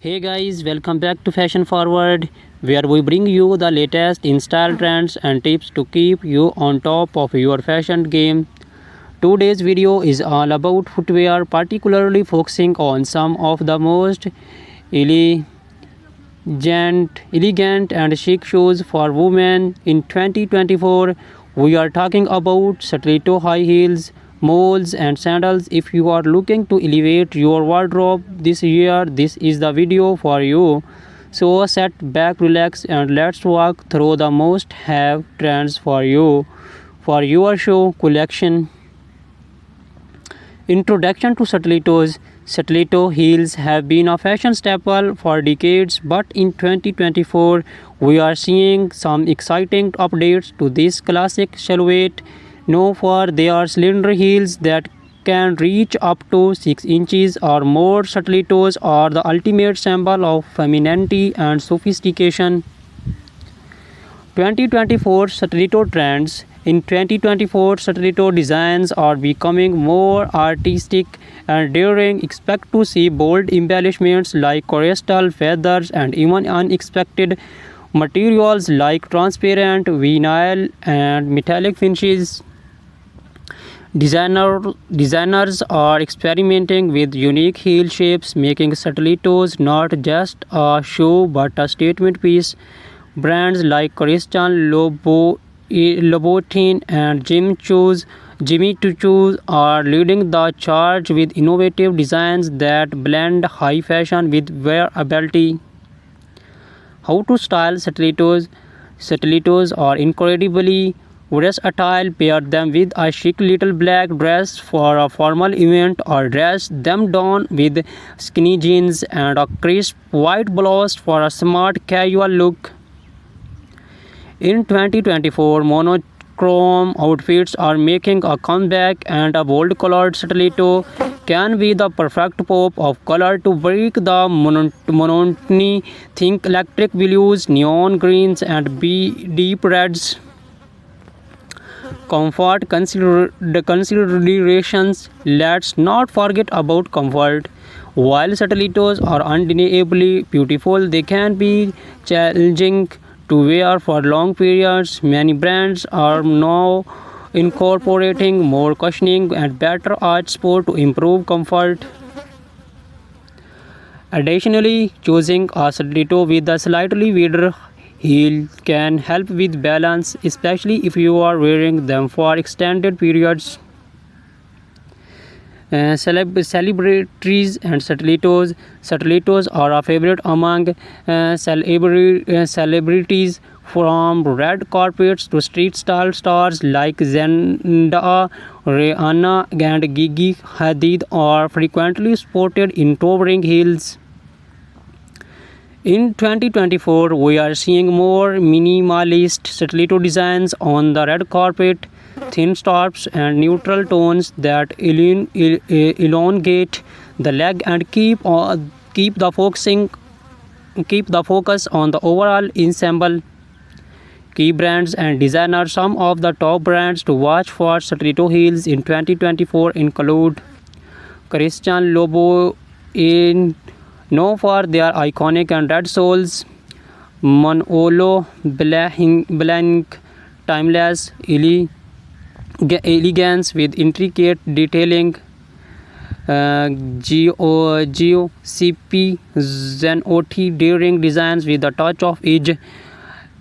Hey guys, welcome back to Fashion Forward, where we bring you the latest in style trends and tips to keep you on top of your fashion game. Today's video is all about footwear, particularly focusing on some of the most elegant, elegant and chic shoes for women in 2024. We are talking about stiletto high heels, moles, and sandals. If you are looking to elevate your wardrobe this year, this is the video for you. So sit back, relax, and let's walk through the most have trends for you for your show collection. Introduction to stilettos. Stiletto heels have been a fashion staple for decades, but in 2024 we are seeing some exciting updates to this classic silhouette. Known for their slender heels that can reach up to 6 inches or more, stilettos are the ultimate symbol of femininity and sophistication. 2024 stiletto trends. In 2024, stiletto designs are becoming more artistic and daring. Expect to see bold embellishments like crystal feathers and even unexpected materials like transparent vinyl and metallic finishes. Designers are experimenting with unique heel shapes, making stilettos not just a shoe but a statement piece. Brands like Christian Louboutin and Jimmy Choo are leading the charge with innovative designs that blend high fashion with wearability. How to style stilettos? Stilettos are incredibly versatile. Pair them with a chic little black dress for a formal event or dress them down with skinny jeans and a crisp white blouse for a smart casual look. In 2024, monochrome outfits are making a comeback, and a bold colored stiletto can be the perfect pop of color to break the monotony. Think electric blues, neon greens, and deep reds. Comfort considerations. Let's not forget about comfort. While stilettos are undeniably beautiful, they can be challenging to wear for long periods. Many brands are now incorporating more cushioning and better arch support to improve comfort. Additionally, choosing a stiletto with a slightly wider heel can help with balance, especially if you are wearing them for extended periods. Celebrities and stilettos. Stilettos are a favorite among celebrities, from red carpets to street style stars like Zendaya, Rihanna, and Gigi Hadid are frequently sported in towering heels. In 2024, we are seeing more minimalist stiletto designs on the red carpet, thin straps and neutral tones that elongate the leg and keep the focus on the overall ensemble. Key brands and designers. Some of the top brands to watch for stiletto heels in 2024 include Christian Louboutin, known for their iconic and red soles; Manolo Blahnik, timeless elegance with intricate detailing; GOCP Zenotti, daring designs with a touch of edge;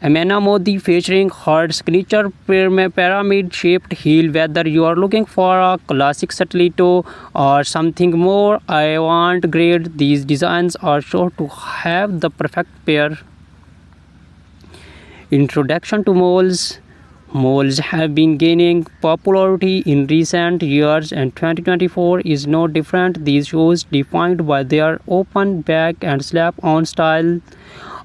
Amena Modi, featuring her signature pyramid-shaped heel. Whether you are looking for a classic stiletto or something more avant-garde, these designs are sure to have the perfect pair. Introduction to moles. Moles have been gaining popularity in recent years, and 2024 is no different. These shoes, defined by their open back and slap-on style,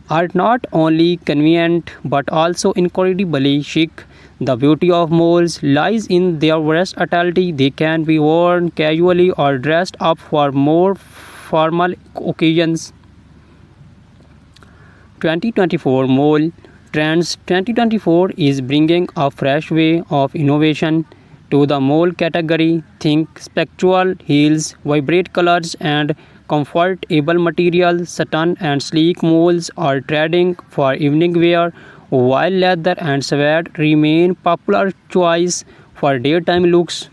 are not only convenient but also incredibly chic. The beauty of moles lies in their versatility. They can be worn casually or dressed up for more formal occasions. 2024 Mole Trends. 2024 is bringing a fresh way of innovation to the mole category. Think spectral heels, vibrant colors, and comfortable material, satin and sleek moles are trending for evening wear, while leather and suede remain popular choice for daytime looks.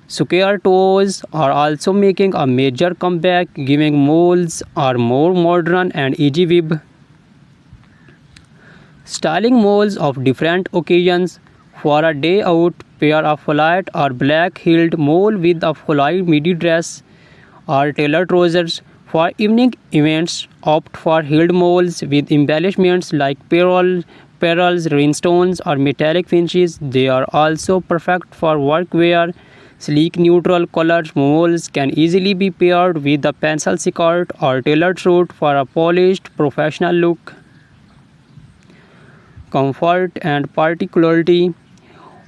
Square toes are also making a major comeback, giving moles are more modern and easy weave. Styling moles of different occasions. For a day out, pair a flat or black-heeled mole with a fly midi dress or tailored trousers. For evening events, opt for heeled moles with embellishments like pearls, rhinestones, or metallic finishes. They are also perfect for workwear. Sleek neutral colored moles can easily be paired with a pencil skirt or tailored suit for a polished professional look. Comfort and particularity.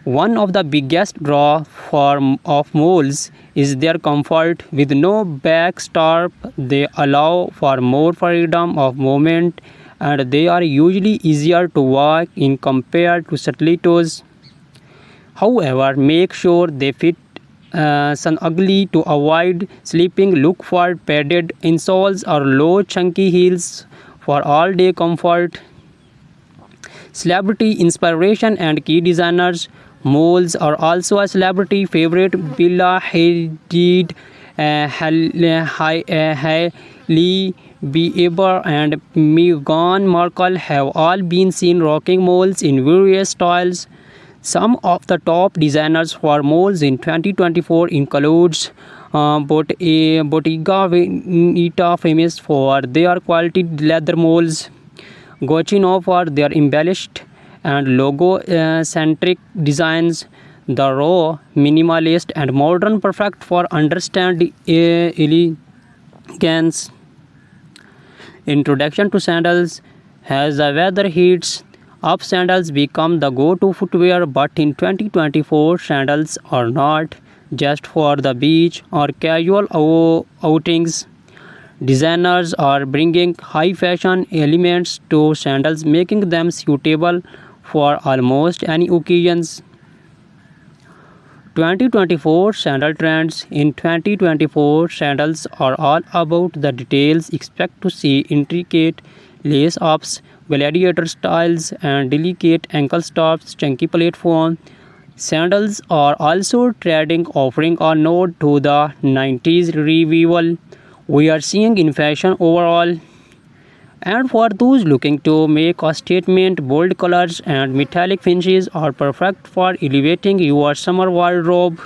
One of the biggest draw of moles is their comfort. With no back strap, they allow for more freedom of movement and they are usually easier to walk in compared to stilettos. However, make sure they fit snugly to avoid slipping. Look for padded insoles or low chunky heels for all-day comfort. Celebrity inspiration and key designers. Moles are also a celebrity favorite. Bella Hadid, Hailey Bieber, and Meghan Markle have all been seen rocking moles in various styles. Some of the top designers for moles in 2024 includes Bottega Veneta, famous for their quality leather moles. Gucci for their embellished and logo-centric designs. The raw, minimalist, and modern, perfect for understand elegance. Introduction to sandals. As the weather heats up, sandals become the go-to footwear, but in 2024, sandals are not just for the beach or casual outings. Designers are bringing high fashion elements to sandals, making them suitable for almost any occasions. 2024 sandal trends. In 2024, sandals are all about the details. Expect to see intricate lace ups, gladiator styles, and delicate ankle stops, chunky platform. Sandals are also trending, offering a nod to the 90s revival we are seeing in fashion overall. And for those looking to make a statement, bold colors and metallic finishes are perfect for elevating your summer wardrobe.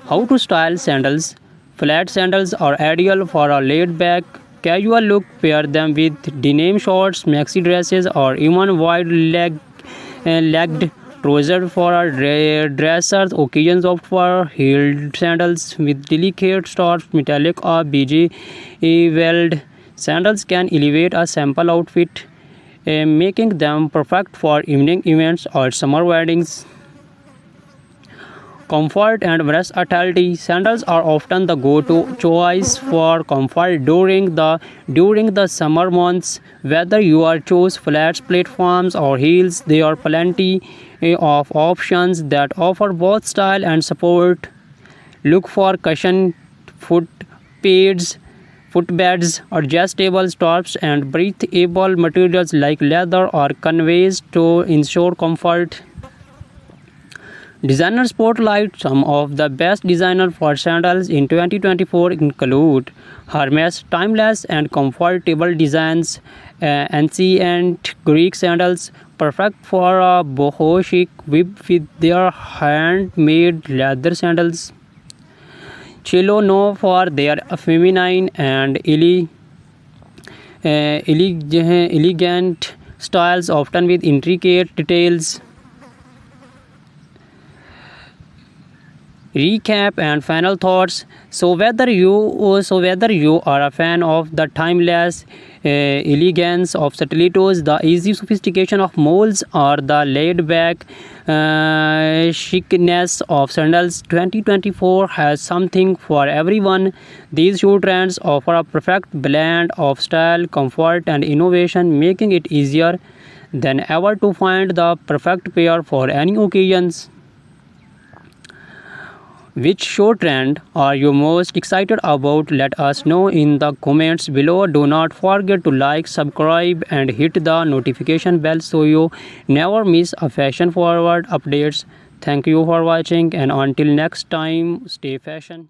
How to style sandals. Flat sandals are ideal for a laid-back, casual look. Pair them with denim shorts, maxi dresses, or even wide-legged trousers for a dressers. Occasions opt for heeled sandals with delicate straps, metallic or beige weld. Sandals can elevate a simple outfit, making them perfect for evening events or summer weddings. Comfort and versatility. Sandals are often the go-to choice for comfort during the summer months. Whether you are choose flats, platforms, or heels, there are plenty of options that offer both style and support. Look for cushion foot pads, footbeds, adjustable straps, and breathable materials like leather or canvas to ensure comfort. Designer spotlight. Some of the best designers for sandals in 2024 include Hermes. Timeless and comfortable designs. Ancient Greek sandals, perfect for a boho chic with their handmade leather sandals. Cello known for their feminine and elegant styles, often with intricate details. Recap and final thoughts. So whether you are a fan of the timeless elegance of stilettos, the easy sophistication of molds, or the laid-back chicness of sandals, 2024 has something for everyone. These shoe trends offer a perfect blend of style, comfort, and innovation, making it easier than ever to find the perfect pair for any occasions. Which show trend are you most excited about? Let us know in the comments below. Do not forget to like, subscribe, and hit the notification bell so you never miss a fashion forward updates. Thank you for watching, and until next time, stay fashion.